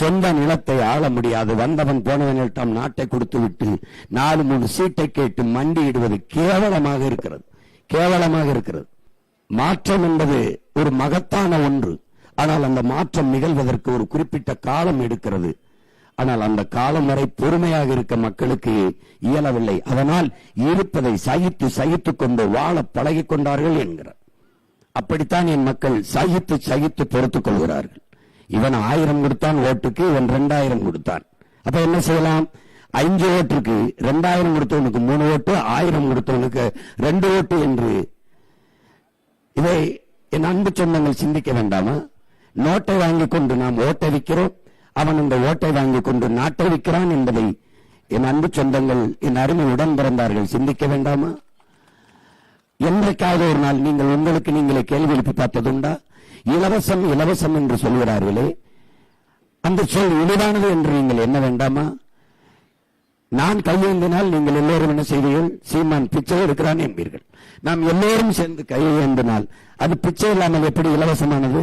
சொந்த நிலத்தை ஆள முடியாது, வந்தவன் போனவனிடம் நாட்டை கொடுத்து விட்டு 4-3 சீட்டை கேட்டு மண்டியிடுவது கேவலமாக இருக்கிறது, கேவலமாக இருக்கிறது. மாற்றம் என்பது ஒரு மகத்தான ஒன்று. ஆனால் அந்த மாற்றம் நிகழ்வதற்கு ஒரு குறிப்பிட்ட காலம் எடுக்கிறது. ஆனால் அந்த காலம் வரை பொறுமையாக இருக்க மக்களுக்கு இயலவில்லை. அதனால் இருப்பதை சகித்துக் கொண்டு வாழ பழகிக் கொண்டார்கள் என்கிறார். அப்படித்தான் என் மக்கள் சகித்து பொறுத்துக் கொள்கிறார்கள். இவன் 1000 கொடுத்தான் ஓட்டுக்கு, இவன் 2000 கொடுத்தான். அப்ப என்ன செய்யலாம்? 5 ஓட்டுக்கு 2000 கொடுத்தவனுக்கு 3 ஓட்டு, 1000 கொடுத்தவனுக்கு 2 ஓட்டு என்று. இதை என் அன்பு சொந்தங்கள் சிந்திக்க வேண்டாமா? நோட்டை வாங்கிக் கொண்டு நாம் ஓட்டை விற்கிறோம், அவன் இந்த ஓட்டை வாங்கிக் கொண்டு நாட்டை விற்கிறான் என்பதை என் அன்பு சொந்தங்கள், என் அருமை உடன் பிறந்தார்கள் சிந்திக்க வேண்டாமா? என்றைக்காவது ஒரு நாள் நீங்கள் உங்களுக்கு நீங்களே கேள்வி எழுப்பி பார்த்ததுண்டா? இலவசம் இலவசம் என்று சொல்கிறார்களே, அந்த சொல் இனிதானது என்று நீங்கள் என்ன வேண்டாமா? நான் கையேந்தினால் நீங்கள் எல்லோரும் என்ன செய்வீர்கள்? சீமான் பிச்சை எடுக்கிறான் என்பீர்கள். நாம் எல்லோரும் சேர்ந்து கையேந்தினால் அது பிச்சை இல்லாமல் எப்படி இலவசமானது?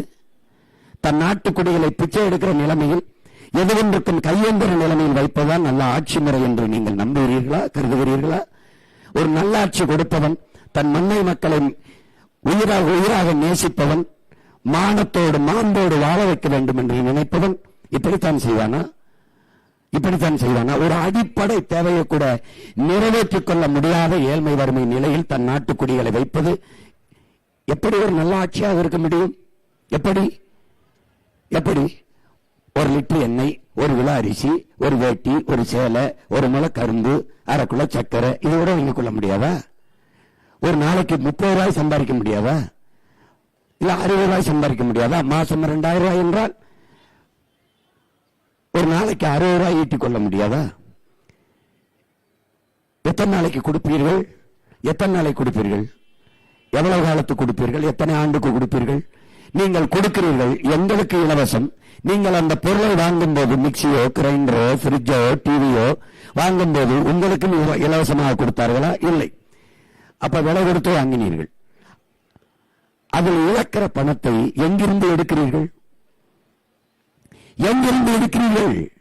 தன் நாட்டு குடிகளை பிச்சை எடுக்கிற நிலைமையில் எதுவொன்றுக்கும் கையேந்திர நிலைமையில் வைப்பதான் நல்ல ஆட்சி முறை என்று நீங்கள் நம்புகிறீர்களா, கருதுகிறீர்களா? ஒரு நல்ல ஆட்சி கொடுப்பவன், தன் மண்ணை மக்களை உயிராக நேசிப்பவன், மானத்தோடு மாண்போடு வாழ வைக்க வேண்டும் என்று நினைப்பவன் இப்படித்தான் செய்வானா? இப்படித்தான் செய்வானா? ஒரு அடிப்படை தேவையை கூட நிறைவேற்றிக் கொள்ள முடியாத ஏழ்மை வறுமை நிலையில் தன் நாட்டு குடிகளை வைப்பது எப்படி ஒரு நல்ல ஆட்சியாக இருக்க முடியும்? எப்படி? ஒரு லிட்டர் எண்ணெய், ஒரு கிலோ அரிசி, ஒரு வேட்டி, ஒரு சேலை, ஒரு முளை கரும்பு, 1/2 கிலோ சக்கரை, இதோட வாங்கிக் கொள்ள முடியாதா? ஒரு நாளைக்கு 30 ரூபாய் சம்பாதிக்க முடியாதா? இல்ல 60 ரூபாய் சம்பாதிக்க முடியாதா? மாசம் 2000 ரூபாய் என்றால் ஒரு நாளைக்கு 60 ரூபாய் ஈட்டிக் கொள்ள முடியாதா? எத்தனை நாளைக்கு கொடுப்பீர்கள்? எவ்வளவு காலத்துக்கு கொடுப்பீர்கள்? எத்தனை ஆண்டுக்கு கொடுப்பீர்கள்? நீங்கள் கொடுக்கிறீர்கள், எங்களுக்கு இலவசம். நீங்கள் அந்த பொருளை வாங்கும் போது, மிக்சியோ, கிரைண்டரோ, பிரிட்ஜோ, டிவியோ வாங்கும் போது உங்களுக்கு இலவசமாக கொடுத்தார்களா? இல்லை. அப்ப விலை கொடுத்து வாங்கினீர்கள். அதில் இழக்கிற பணத்தை எங்கிருந்து எடுக்கிறீர்கள்?